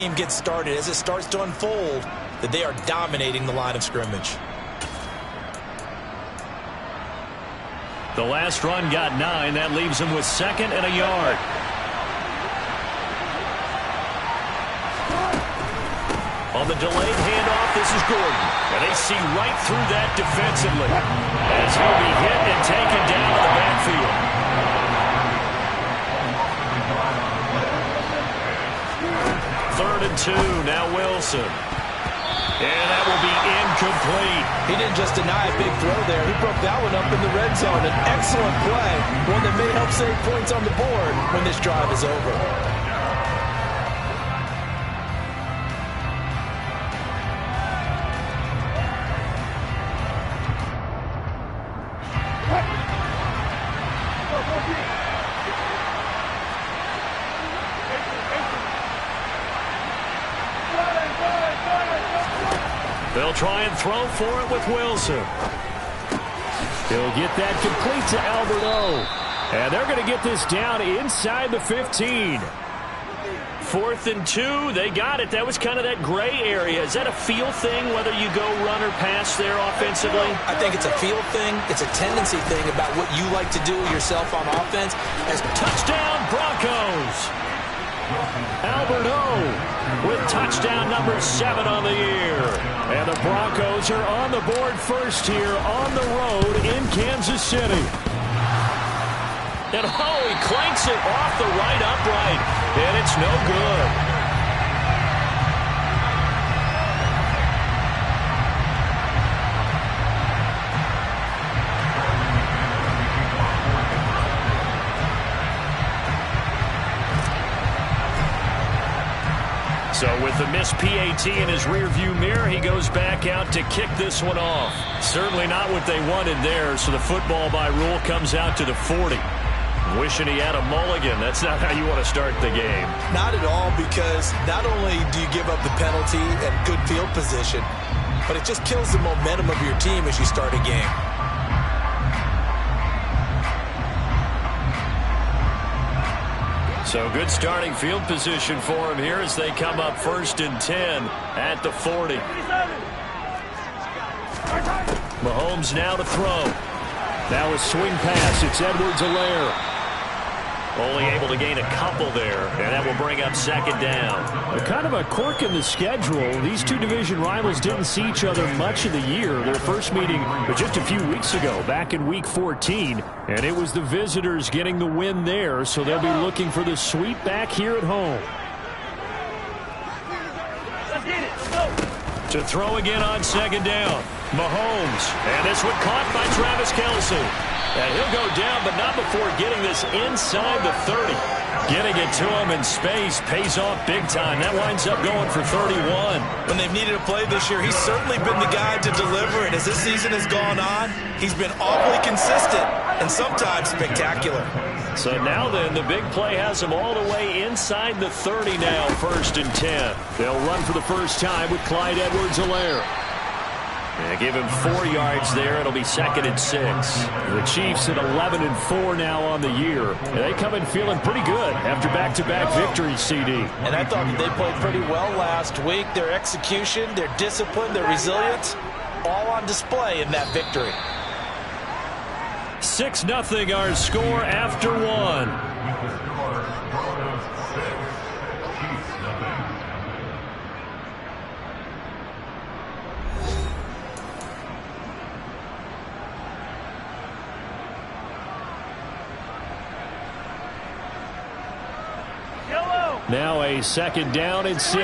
Game gets started, as it starts to unfold, that they are dominating the line of scrimmage. The last run got 9. That leaves him with 2nd and a yard. On the delayed handoff, this is Gordon. And they see right through that defensively as he'll be hit and taken down to the backfield. Third and 2, now Wilson. And that will be incomplete. He didn't just deny a big throw there. He broke that one up in the red zone. An excellent play, one that may help save points on the board when this drive is over. They'll try and throw for it with Wilson. He'll get that complete to Albert O. And they're going to get this down inside the 15. 4th and 2. They got it. That was kind of that gray area. Is that a feel thing, whether you go run or pass there offensively? I think it's a feel thing. It's a tendency thing about what you like to do yourself on offense. As touchdown Broncos. Albert O with touchdown number 7 on the year. And the Broncos are on the board first here on the road in Kansas City. And he clanks it off the right upright. And it's no good. So with the missed PAT in his rearview mirror, he goes back out to kick this one off. Certainly not what they wanted there, so the football by rule comes out to the 40. Wishing he had a mulligan. That's not how you want to start the game. Not at all, because not only do you give up the penalty and good field position, but it just kills the momentum of your team as you start a game. So good starting field position for him here as they come up 1st and 10 at the 40. Mahomes now to throw. Now a swing pass. It's Edwards-Helaire. Only able to gain a couple there, and that will bring up 2nd down. Kind of a quirk in the schedule. These two division rivals didn't see each other much of the year. Their first meeting was just a few weeks ago, back in Week 14, and it was the visitors getting the win there, so they'll be looking for the sweep back here at home. To throw again on 2nd down. Mahomes, and this one caught by Travis Kelce. And he'll go down, but not before getting this inside the 30. Getting it to him in space pays off big time. That winds up going for 31. When they've needed a play this year, he's certainly been the guy to deliver. And as this season has gone on, he's been awfully consistent and sometimes spectacular. So now then, the big play has him all the way inside the 30 now, 1st and 10. They'll run for the first time with Clyde Edwards-Helaire. And give him 4 yards there. It'll be 2nd and 6. The Chiefs at 11 and 4 now on the year. And they come in feeling pretty good after back-to-back victories, CD. And I thought that they played pretty well last week. Their execution, their discipline, their resilience, all on display in that victory. 6-0 our score after 1. Now a 2nd down and 6.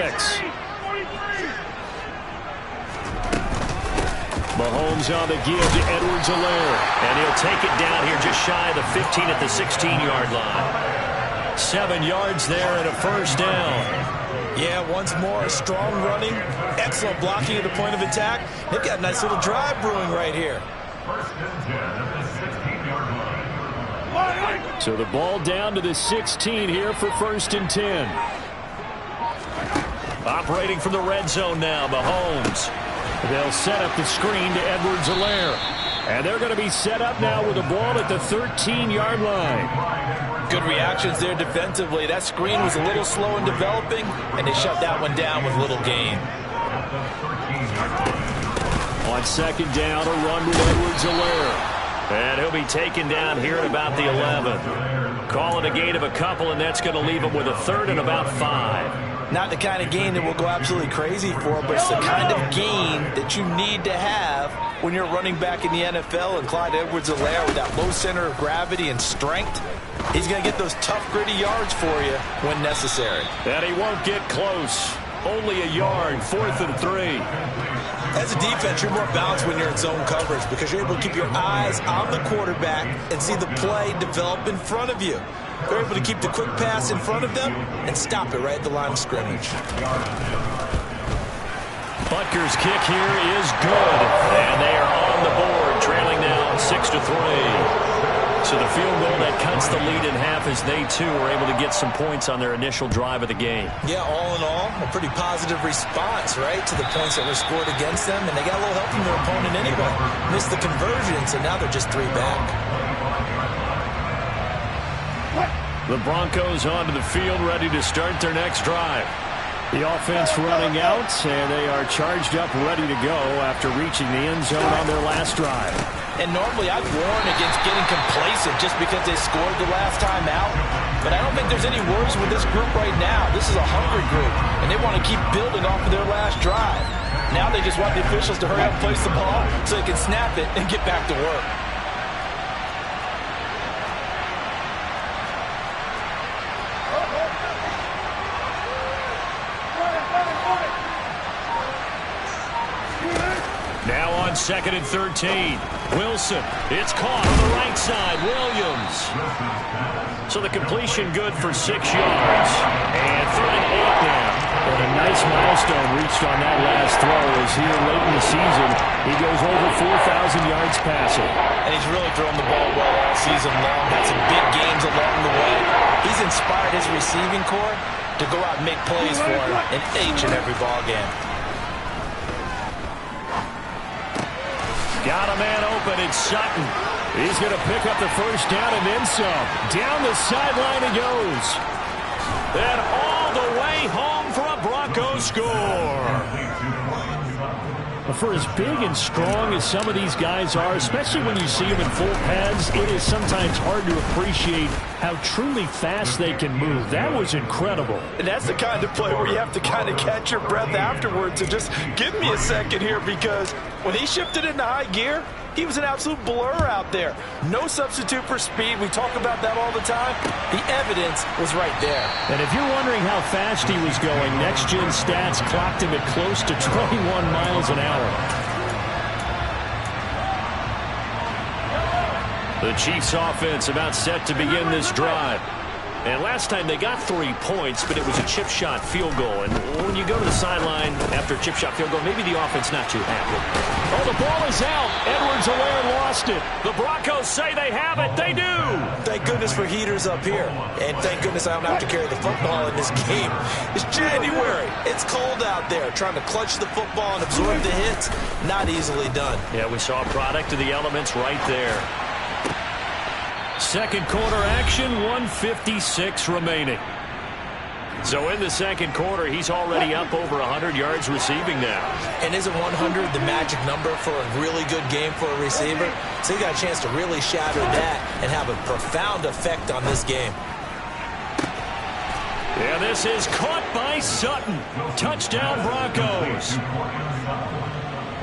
Mahomes on the give to Edwards-Helaire. And he'll take it down here just shy of the 15 at the 16-yard line. 7 yards there and a 1st down. Yeah, once more, strong running, excellent blocking at the point of attack. They've got a nice little drive brewing right here. 1st and 10 at the 16-yard line. So the ball down to the 16 here for 1st and 10. Operating from the red zone now, Mahomes. They'll set up the screen to Edwards-Helaire. And they're going to be set up now with the ball at the 13-yard line. Good reactions there defensively. That screen was a little slow in developing, and they shut that one down with little gain. On second down, a run with Edwards-Helaire. And he'll be taken down here at about the 11. Calling a gain of a couple, and that's going to leave him with a third and about 5. Not the kind of gain that we'll go absolutely crazy for, but it's the kind of gain that you need to have when you're running back in the NFL. And Clyde Edwards-Helaire, with that low center of gravity and strength, he's going to get those tough, gritty yards for you when necessary. And he won't get close. Only a yard, 4th and 3. As a defense, you're more balanced when you're in zone coverage because you're able to keep your eyes on the quarterback and see the play develop in front of you. They're able to keep the quick pass in front of them and stop it right at the line of scrimmage. Butker's kick here is good, and they are on the board, trailing now 6-3. So the field goal that cuts the lead in half as they, too, were able to get some points on their initial drive of the game. Yeah, all in all, a pretty positive response, right, to the points that were scored against them. And they got a little help from their opponent anyway. Missed the conversion, so now they're just 3 back. The Broncos onto the field, ready to start their next drive. The offense running out, and they are charged up, ready to go after reaching the end zone on their last drive. And normally I'd warn against getting complacent just because they scored the last time out. But I don't think there's any worries with this group right now. This is a hungry group, and they want to keep building off of their last drive. Now they just want the officials to hurry up and place the ball so they can snap it and get back to work. Now on 2nd and 13. Wilson, it's caught on the right side. Williams. So the completion good for 6 yards. And 3rd and 8 now. And a nice milestone reached on that last throw as here late in the season, he goes over 4,000 yards passing. And he's really thrown the ball well all season long. Had some big games along the way. He's inspired his receiving corps to go out and make plays for him in each and every ball game. Got a man open, it's Sutton. He's going to pick up the first down and then some. Down the sideline he goes. And all the way home for a Broncos score. For as big and strong as some of these guys are, especially when you see them in full pads, it is sometimes hard to appreciate how truly fast they can move. That was incredible. And that's the kind of play where you have to kind of catch your breath afterwards and just give me a second here, because when he shifted into high gear, he was an absolute blur out there. No substitute for speed. We talk about that all the time. The evidence was right there. And if you're wondering how fast he was going, Next Gen Stats clocked him at close to 21 miles an hour. The Chiefs offense about set to begin this drive. And last time they got 3 points, but it was a chip shot field goal. And when you go to the sideline after a chip shot field goal, maybe the offense not too happy. Oh, the ball is out. Edwards-Helaire lost it. The Broncos say they have it. They do. Thank goodness for heaters up here. And thank goodness I don't have to carry the football in this game. It's January. It's cold out there. Trying to clutch the football and absorb the hits, not easily done. Yeah, we saw a product of the elements right there. Second quarter action, 1:56 remaining. So in the second quarter, he's already up over 100 yards receiving now. And isn't 100 the magic number for a really good game for a receiver? So he got a chance to really shatter that and have a profound effect on this game. Yeah, this is caught by Sutton. Touchdown Broncos.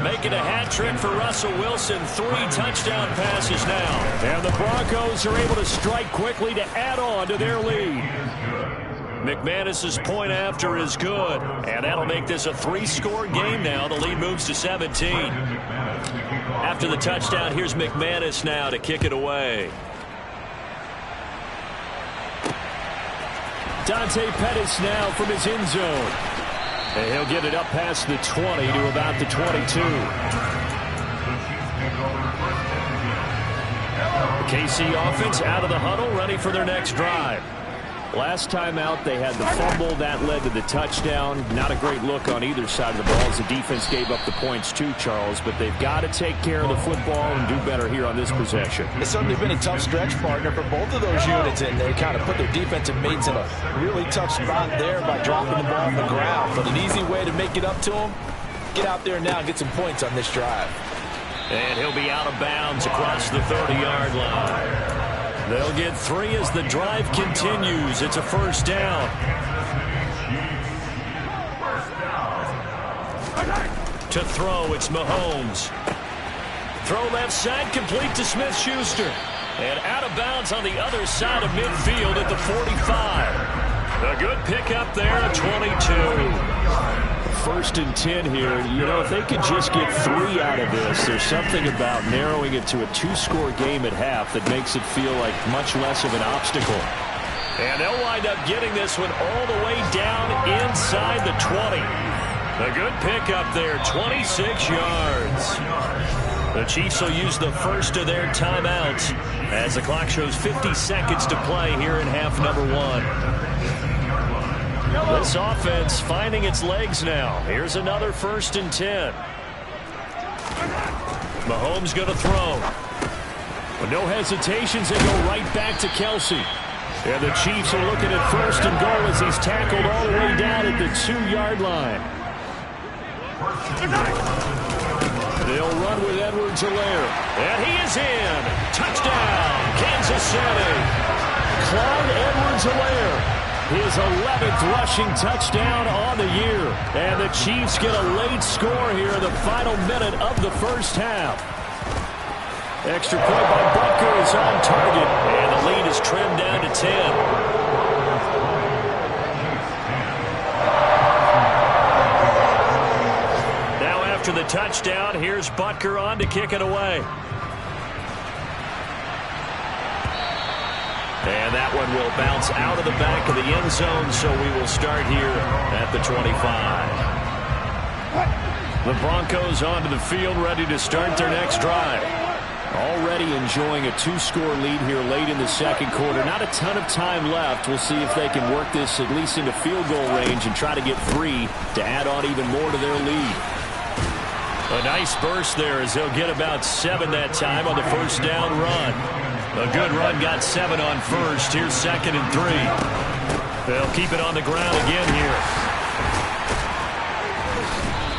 Making a hat trick for Russell Wilson. 3 touchdown passes now. And the Broncos are able to strike quickly to add on to their lead. McManus's point after is good. And that'll make this a 3-score game now. The lead moves to 17. After the touchdown, here's McManus now to kick it away. Dante Pettis now from his end zone. And he'll get it up past the 20 to about the 22. The KC offense out of the huddle, ready for their next drive. Last time out, they had the fumble. That led to the touchdown. Not a great look on either side of the ball as the defense gave up the points too, Charles. But they've got to take care of the football and do better here on this possession. It's certainly been a tough stretch, partner, for both of those units, and they kind of put their defensive mates in a really tough spot there by dropping the ball on the ground. But an easy way to make it up to them, get out there now and get some points on this drive. And he'll be out of bounds across the 30-yard line. They'll get 3 as the drive continues. It's a first down. To throw, it's Mahomes. Throw left side, complete to Smith-Schuster. And out of bounds on the other side of midfield at the 45. A good pickup there at 22. First and 10 here. You know, if they could just get 3 out of this, there's something about narrowing it to a 2-score game at half that makes it feel like much less of an obstacle. And they'll wind up getting this one all the way down inside the 20. A good pickup there, 26 yards. The Chiefs will use the first of their timeouts as the clock shows 50 seconds to play here in half number 1. This offense finding its legs now. Here's another first and 10. Mahomes going to throw. With no hesitations, they go right back to Kelsey. And the Chiefs are looking at first and goal as he's tackled all the way down at the 2-yard line. They'll run with Edwards-Helaire. And he is in. Touchdown, Kansas City. Clyde Edwards-Helaire. His 11th rushing touchdown on the year. And the Chiefs get a late score here in the final minute of the first half. Extra point by Butker is on target. And the lead is trimmed down to 10. Now after the touchdown, here's Butker on to kick it away. And that one will bounce out of the back of the end zone, so we will start here at the 25. The Broncos onto the field, ready to start their next drive. Already enjoying a 2-score lead here late in the second quarter. Not a ton of time left. We'll see if they can work this at least into field goal range and try to get 3 to add on even more to their lead. A nice burst there as they'll get about 7 that time on the first down run. A good run, got 7 on first. Here's second and 3. They'll keep it on the ground again here.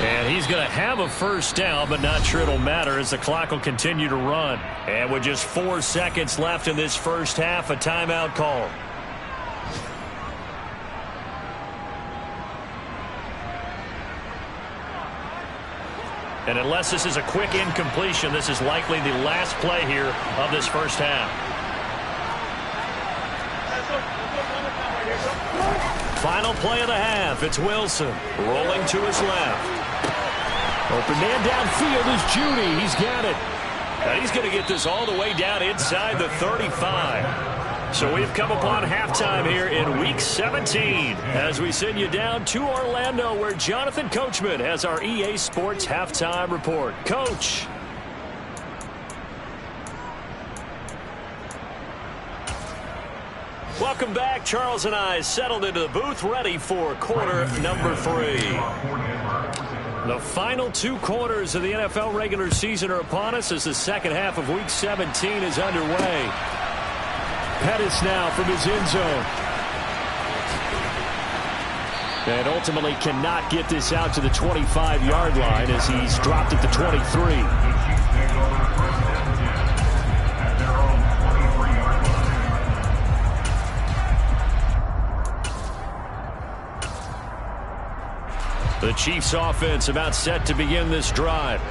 And he's going to have a first down, but not sure it'll matter as the clock will continue to run. And with just 4 seconds left in this first half, a timeout call. And unless this is a quick incompletion, this is likely the last play here of this first half. Final play of the half. It's Wilson rolling to his left. Open man downfield is Judy. He's got it. And he's going to get this all the way down inside the 35. So we've come upon halftime here in Week 17 as we send you down to Orlando where Jonathan Coachman has our EA Sports Halftime Report. Coach. Welcome back. Charles and I settled into the booth ready for quarter number 3. The final 2 quarters of the NFL regular season are upon us as the second half of Week 17 is underway. Pettis now from his end zone. And ultimately cannot get this out to the 25-yard line as he's dropped at the 23. The Chiefs offense about set to begin this drive.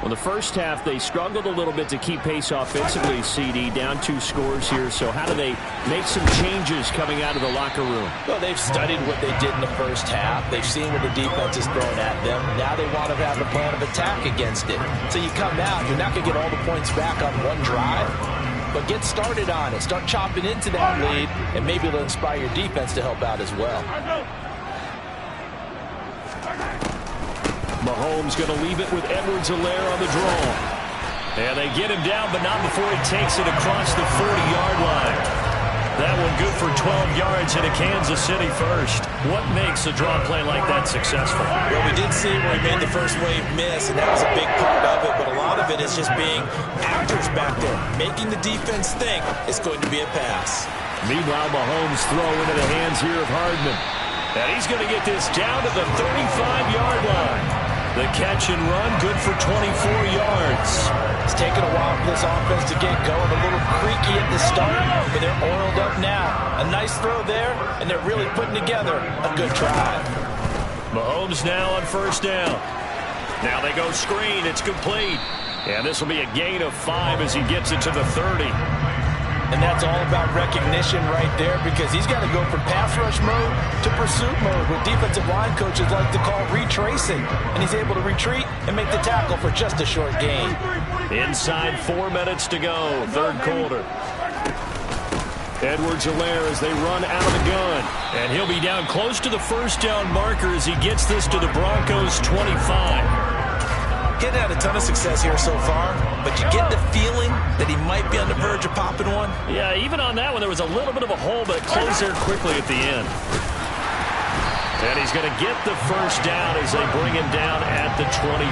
Well, the first half, they struggled a little bit to keep pace offensively, CD, down 2 scores here. So how do they make some changes coming out of the locker room? Well, they've studied what they did in the first half. They've seen what the defense is throwing at them. Now they want to have a plan of attack against it. So you come out, you're not going to get all the points back on one drive, but get started on it. Start chopping into that lead, and maybe it'll inspire your defense to help out as well. Mahomes going to leave it with Edwards-Helaire on the draw. And they get him down, but not before he takes it across the 40-yard line. That one good for 12 yards and a Kansas City first. What makes a draw play like that successful? Well, we did see where he made the first wave miss, and that was a big part of it, but a lot of it is just being actors back there, making the defense think it's going to be a pass. Meanwhile, Mahomes throw into the hands here of Hardman. And he's going to get this down to the 35-yard line. The catch and run, good for 24 yards. It's taken a while for this offense to get going. A little creaky at the start, but they're oiled up now. A nice throw there, and they're really putting together a good drive. Mahomes now on first down. Now they go screen. It's complete. And this will be a gain of 5 as he gets it to the 30. And that's all about recognition right there, because he's got to go from pass rush mode to pursuit mode, what defensive line coaches like to call retracing. And he's able to retreat and make the tackle for just a short gain. Inside 4 minutes to go, third quarter. Edwards-Helaire as they run out of the gun. And he'll be down close to the first down marker as he gets this to the Broncos' 25. Getting had a ton of success here so far, but you get the feeling that he might be on the verge of popping one. Yeah, even on that one, there was a little bit of a hole, but it closed there quickly at the end. And he's going to get the first down as they bring him down at the 23.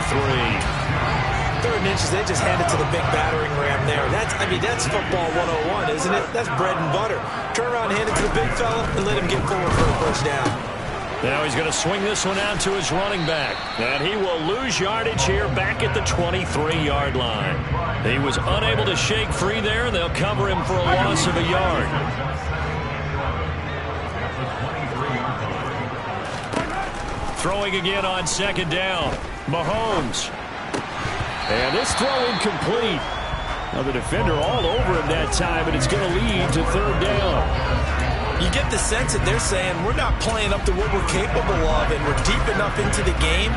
3rd and inches, they just hand it to the big battering ram there. That's football 101, isn't it? That's bread and butter. Turn around, hand it to the big fella, and let him get forward for a first down. Now he's going to swing this one out to his running back. And he will lose yardage here back at the 23-yard line. He was unable to shake free there, and they'll cover him for a loss of a yard. Throwing again on second down. Mahomes. And this throw incomplete. Now the defender all over him that time, and it's going to lead to third down. You get the sense that they're saying we're not playing up to what we're capable of, and we're deep enough into the game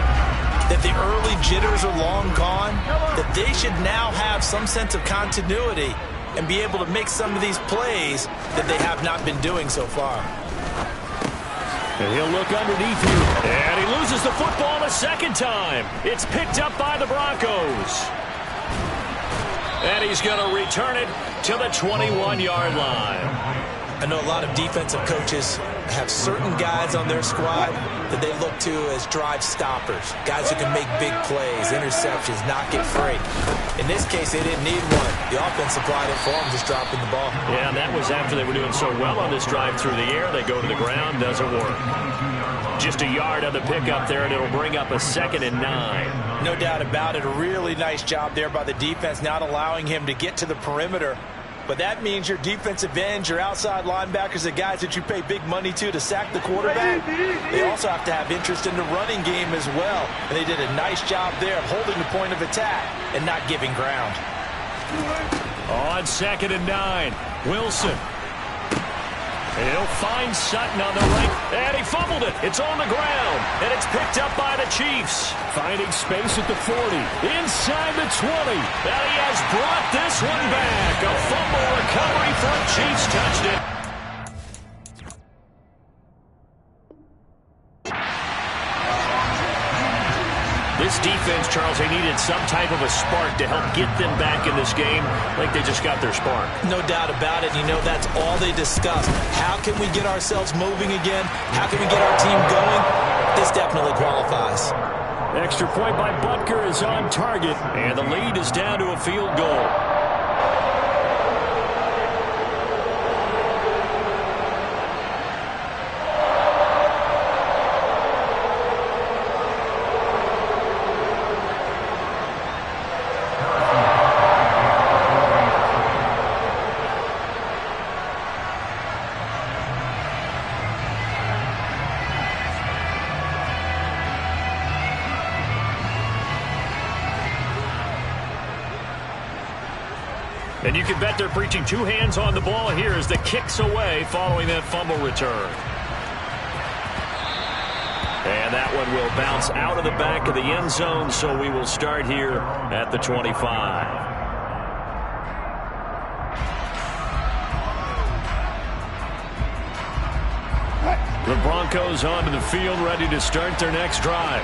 that the early jitters are long gone, that they should now have some sense of continuity and be able to make some of these plays that they have not been doing so far. And he'll look underneath here, and he loses the football a second time. It's picked up by the Broncos. And he's going to return it to the 21-yard line. I know a lot of defensive coaches have certain guys on their squad that they look to as drive stoppers, guys who can make big plays, interceptions, not get free. In this case, they didn't need one. The offense supplied it for them, just dropping the ball. Yeah, and that was after they were doing so well on this drive through the air. They go to the ground, doesn't work. Just a yard on the pickup there, and it'll bring up a 2nd and 9. No doubt about it. A really nice job there by the defense, not allowing him to get to the perimeter. But that means your defensive ends, your outside linebackers, the guys that you pay big money to sack the quarterback, they also have to have interest in the running game as well. And they did a nice job there of holding the point of attack and not giving ground. On 2nd and 9, Wilson. And he'll find Sutton on the right. And he fumbled it. It's on the ground. And it's picked up by the Chiefs. Finding space at the 40. Inside the 20. And he has brought this one back. A fumble recovery for a Chiefs touchdown. This defense, Charles, they needed some type of a spark to help get them back in this game. I think they just got their spark. No doubt about it. You know, that's all they discussed. How can we get ourselves moving again? How can we get our team going? This definitely qualifies. Extra point by Butker is on target, and the lead is down to a field goal. And you can bet they're preaching 2 hands on the ball here as the kick's away following that fumble return. And that one will bounce out of the back of the end zone, so we will start here at the 25. The Broncos onto the field, ready to start their next drive.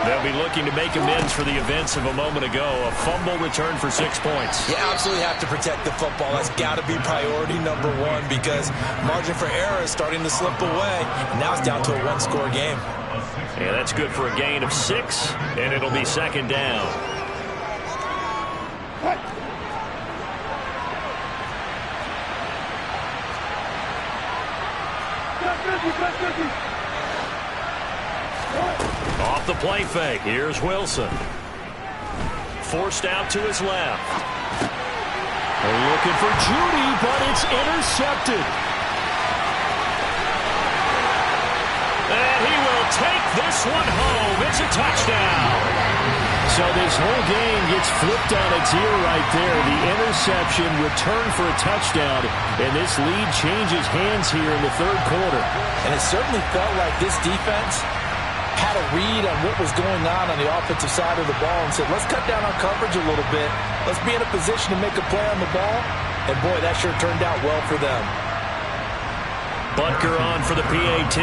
They'll be looking to make amends for the events of a moment ago. A fumble return for 6 points. You absolutely have to protect the football. That's got to be priority number one because margin for error is starting to slip away. And now it's down to a one-score game. And that's good for a gain of 6, and it'll be second down. Off the play fake. Here's Wilson. Forced out to his left. Looking for Judy, but it's intercepted. And he will take this one home. It's a touchdown. So this whole game gets flipped on its ear right there. The interception returned for a touchdown, and this lead changes hands here in the third quarter. And it certainly felt like this defense had a read on what was going on the offensive side of the ball and said, let's cut down our coverage a little bit. Let's be in a position to make a play on the ball. And, boy, that sure turned out well for them. Butker on for the PAT.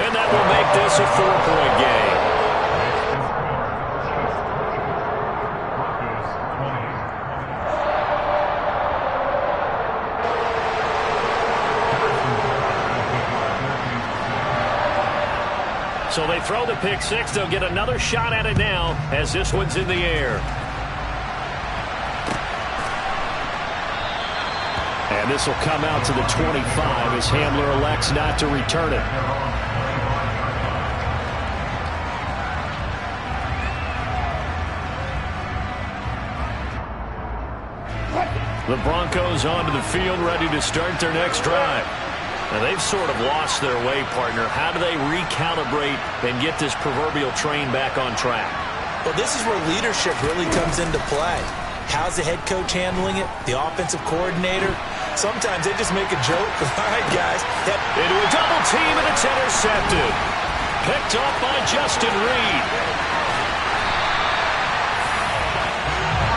And that will make this a 4-point game. So they throw the pick six. They'll get another shot at it now as this one's in the air. And this will come out to the 25 as Hamler elects not to return it. The Broncos onto the field, ready to start their next drive. Now, they've sort of lost their way, partner. How do they recalibrate and get this proverbial train back on track? Well, this is where leadership really comes into play. How's the head coach handling it? The offensive coordinator? Sometimes they just make a joke. All right, guys. Into a double team, and it's intercepted. Picked off by Justin Reed.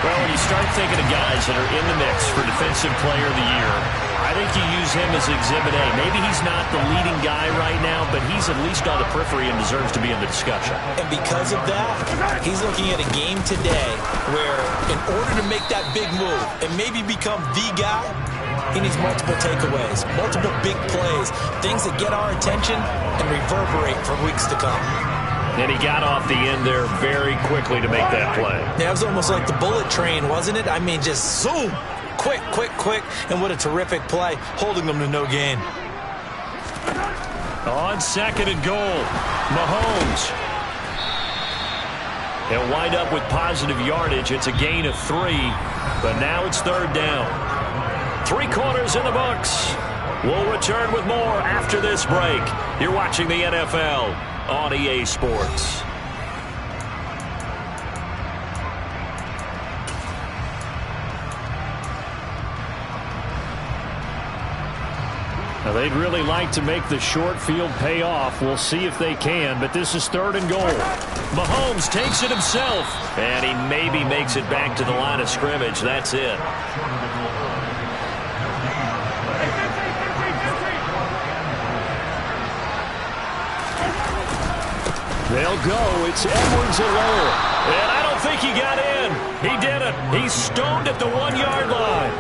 Well, when you start thinking of guys that are in the mix for Defensive Player of the Year, I think you use him as Exhibit A. Maybe he's not the leading guy right now, but he's at least on the periphery and deserves to be in the discussion. And because of that, he's looking at a game today where in order to make that big move and maybe become the guy, he needs multiple takeaways, multiple big plays, things that get our attention and reverberate for weeks to come. And he got off the end there very quickly to make that play. Yeah, it was almost like the bullet train, wasn't it? I mean, just zoom. Quick, quick, quick. And what a terrific play, holding them to no gain. On second and goal, Mahomes. He'll wind up with positive yardage. It's a gain of 3, but now it's third down. 3 quarters in the books. We'll return with more after this break. You're watching the NFL on EA Sports. Now, they'd really like to make the short field pay off. We'll see if they can, but this is third and goal. Mahomes takes it himself, and he maybe makes it back to the line of scrimmage. That's it. They'll go. It's Edwards-Helaire. And I don't think he got in. He didn't. He's stoned at the 1-yard line.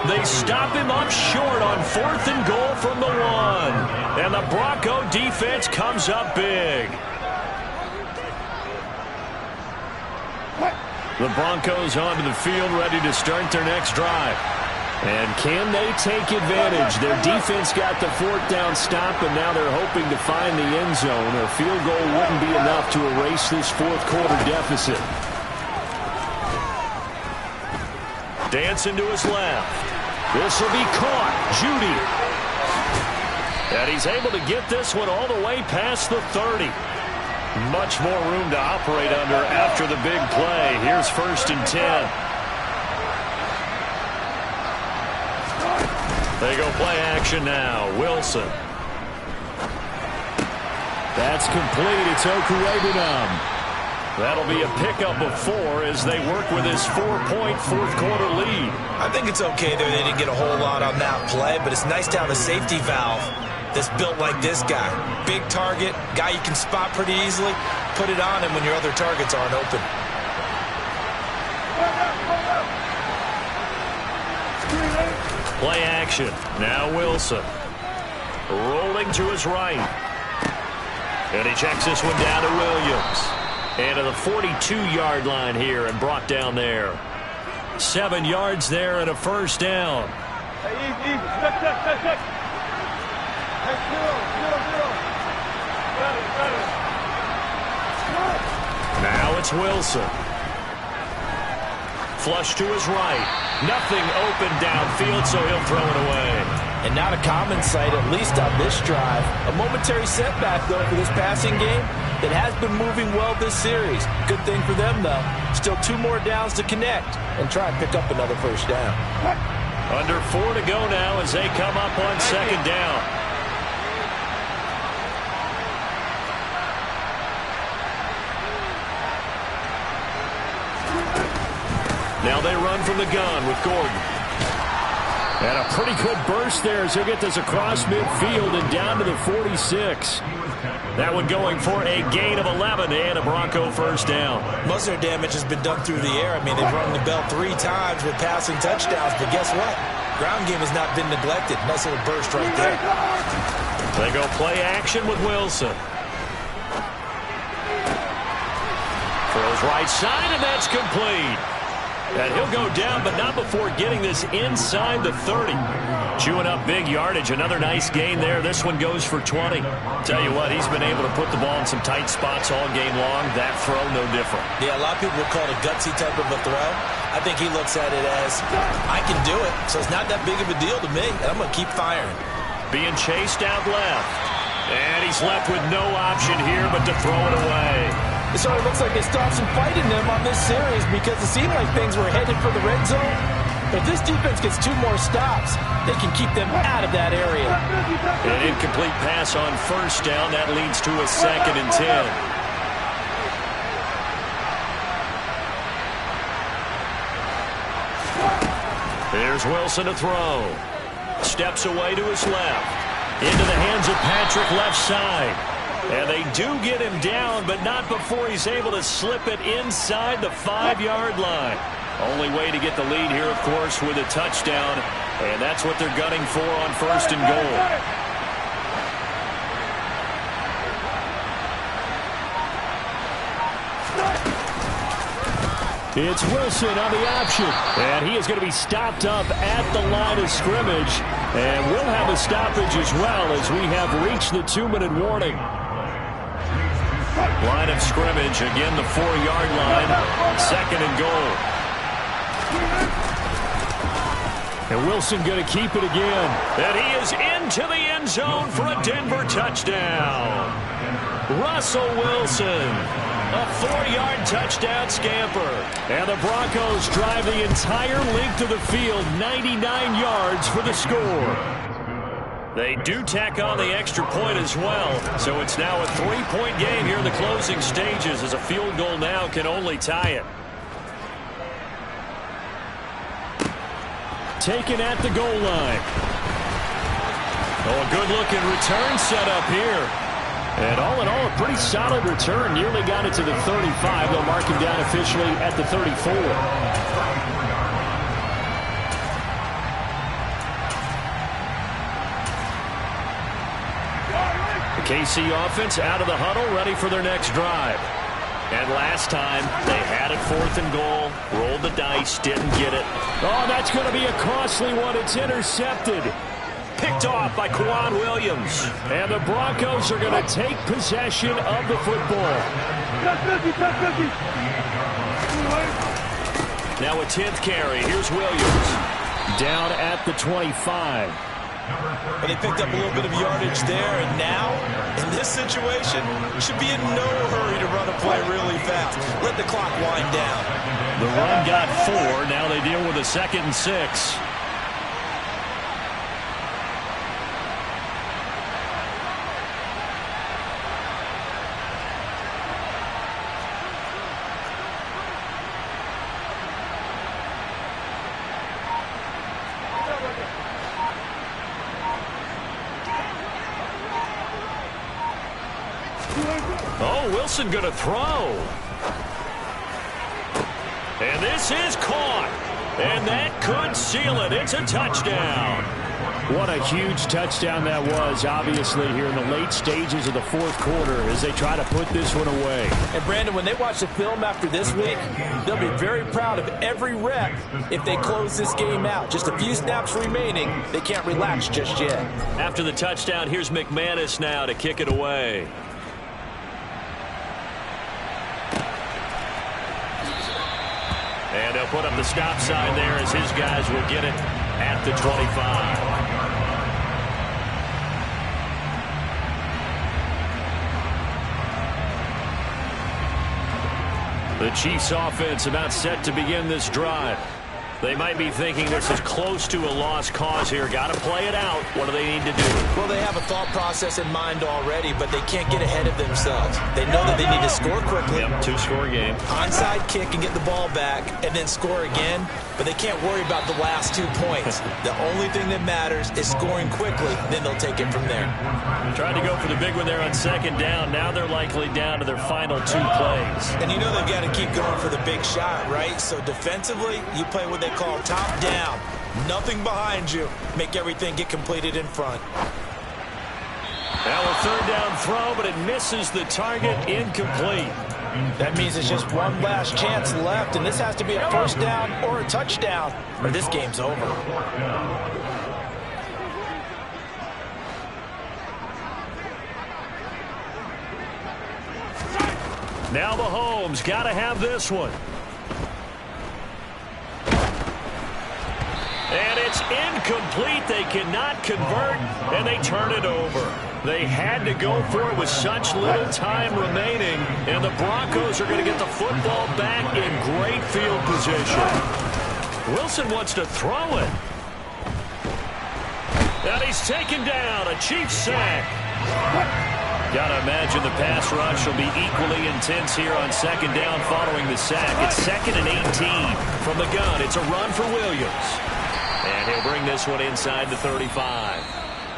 They stop him up short on 4th and goal from the 1. And the Bronco defense comes up big. The Broncos onto the field, ready to start their next drive. And can they take advantage? Their defense got the 4th down stop, and now they're hoping to find the end zone. A field goal wouldn't be enough to erase this 4th quarter deficit. Dancing to his left. This will be caught. Judy. And he's able to get this one all the way past the 30. Much more room to operate under after the big play. Here's 1st and 10. They go play action now. Wilson. That's complete. It's Okurebunom. That'll be a pickup of 4 as they work with his 4-point 4th quarter lead. I think it's okay there. They didn't get a whole lot on that play, but it's nice to have a safety valve that's built like this guy. Big target, guy you can spot pretty easily. Put it on him when your other targets aren't open. Play action. Now Wilson. Rolling to his right. And he checks this one down to Williams. And to the 42-yard line here and brought down there. 7 yards there and a first down. Now it's Wilson. Flush to his right. Nothing open downfield, so he'll throw it away. And not a common sight, at least on this drive. A momentary setback, though, for this passing game that has been moving well this series. Good thing for them, though. Still 2 more downs to connect and try and pick up another first down. Under 4 to go now as they come up on second down. Now they run from the gun with Gordon. And a pretty good burst there as he'll get this across midfield and down to the 46. That one going for a gain of 11 and a Bronco first down. Most of their damage has been done through the air. I mean, they've rung the bell 3 times with passing touchdowns, but guess what? Ground game has not been neglected. Nice little burst right there. They go play action with Wilson. Throws right side, and that's complete. And he'll go down, but not before getting this inside the 30. Chewing up big yardage. Another nice gain there. This one goes for 20. Tell you what, he's been able to put the ball in some tight spots all game long. That throw, no different. Yeah, a lot of people would call it a gutsy type of a throw. I think he looks at it as, I can do it, so it's not that big of a deal to me, and I'm going to keep firing. Being chased out left. And he's left with no option here but to throw it away. It sort of looks like they stopped some fight in them on this series because it seemed like things were headed for the red zone. But if this defense gets 2 more stops, they can keep them out of that area. An incomplete pass on first down. That leads to a 2nd and 10. There's Wilson to throw. Steps away to his left. Into the hands of Patrick left side. And they do get him down, but not before he's able to slip it inside the 5-yard line. Only way to get the lead here, of course, with a touchdown. And that's what they're gunning for on 1st and goal. It's Wilson on the option. And he is going to be stopped up at the line of scrimmage. And we'll have a stoppage as well as we have reached the 2-minute warning. Line of scrimmage, again the 4-yard line, 2nd and goal. And Wilson going to keep it again. And he is into the end zone for a Denver touchdown. Russell Wilson, a 4-yard touchdown scamper. And the Broncos drive the entire length of the field, 99 yards for the score. They do tack on the extra point as well, so it's now a 3-point game here in the closing stages as a field goal now can only tie it. Taken at the goal line. Oh, a good-looking return set up here. And all in all, a pretty solid return. Nearly got it to the 35. They'll mark him down officially at the 34. KC offense out of the huddle, ready for their next drive. And last time, they had it 4th and goal, rolled the dice, didn't get it. Oh, that's going to be a costly one. It's intercepted. Picked off by Quan Williams. And the Broncos are going to take possession of the football. Now a 10th carry. Here's Williams. Down at the 25. But they picked up a little bit of yardage there, and now, in this situation, should be in no hurry to run a play really fast. Let the clock wind down. The run got 4. Now they deal with a 2nd and 6. Oh, Wilson going to throw. And this is caught. And that could seal it. It's a touchdown. What a huge touchdown that was, obviously, here in the late stages of the fourth quarter as they try to put this one away. And, Brandon, when they watch the film after this week, they'll be very proud of every rep if they close this game out. Just a few snaps remaining. They can't relax just yet. After the touchdown, here's McManus now to kick it away. And they'll put up the stop sign there as his guys will get it at the 25. The Chiefs offense about set to begin this drive. They might be thinking this is close to a lost cause here. Got to play it out. What do they need to do? Well, they have a thought process in mind already, but they can't get ahead of themselves. They know that they need to score quickly. Yep, two-score game. Onside kick and get the ball back and then score again, but they can't worry about the last 2 points. The only thing that matters is scoring quickly, then they'll take it from there. Tried to go for the big one there on second down. Now they're likely down to their final 2 plays. And you know they've got to keep going for the big shot, right? So defensively, you play what they call top down. Nothing behind you. Make everything get completed in front. Now a third down throw, but it misses the target. Incomplete. That means it's just one last chance left, and this has to be a first down or a touchdown, or this game's over. Now Mahomes got to have this one. And it's incomplete. They cannot convert, and they turn it over. They had to go for it with such little time remaining, and the Broncos are going to get the football back in great field position. Wilson wants to throw it. And he's taken down. A Chiefs sack. Got to imagine the pass rush will be equally intense here on second down following the sack. It's 2nd and 18 from the gun. It's a run for Williams. And he'll bring this one inside the 35.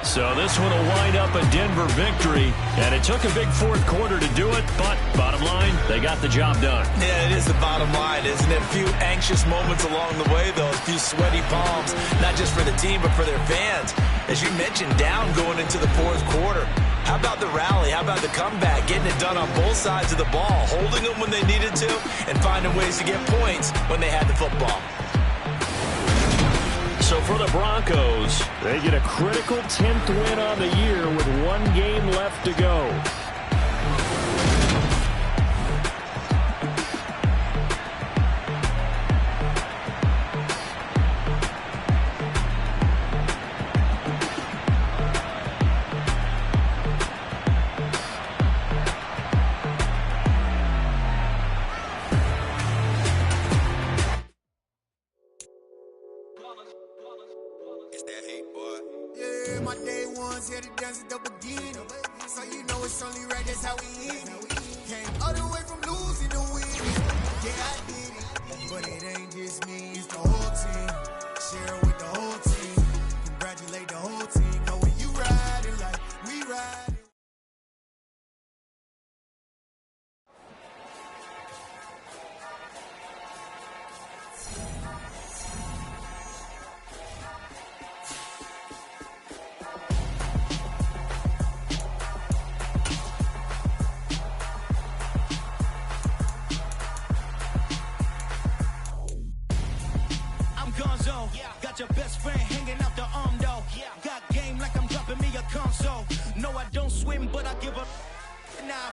So this one will wind up a Denver victory. And it took a big fourth quarter to do it, but bottom line, they got the job done. Yeah, it is the bottom line, isn't it? A few anxious moments along the way, though. A few sweaty palms, not just for the team, but for their fans. As you mentioned, down going into the fourth quarter. How about the rally? How about the comeback? Getting it done on both sides of the ball, holding them when they needed to, and finding ways to get points when they had the football. So for the Broncos, they get a critical 10th win on the year with 1 game left to go. My day ones here to dance at the beginning. So you know it's only right, that's how we end it. Came all the way from losing to winning. Yeah, I did it. But it ain't just me, it's the whole team. Share it with the whole team. Congratulate the whole team. Cause when you ride it like we ride it. Got your best friend hanging out the arm though. Got game like I'm dropping me a console. No, I don't swim, but I give a... Nah.